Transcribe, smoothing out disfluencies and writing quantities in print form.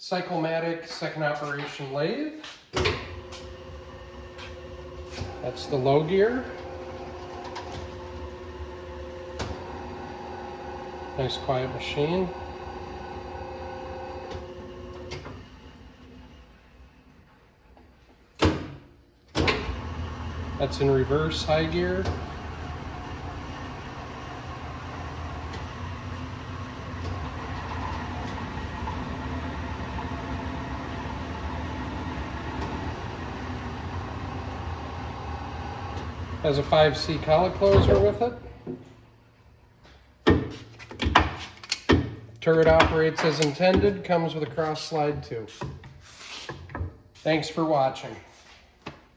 Cyclematic second operation lathe. That's the low gear. Nice quiet machine. That's in reverse high gear. Has a 5C collet closer with it. Turret operates as intended, comes with a cross slide too. Thanks for watching.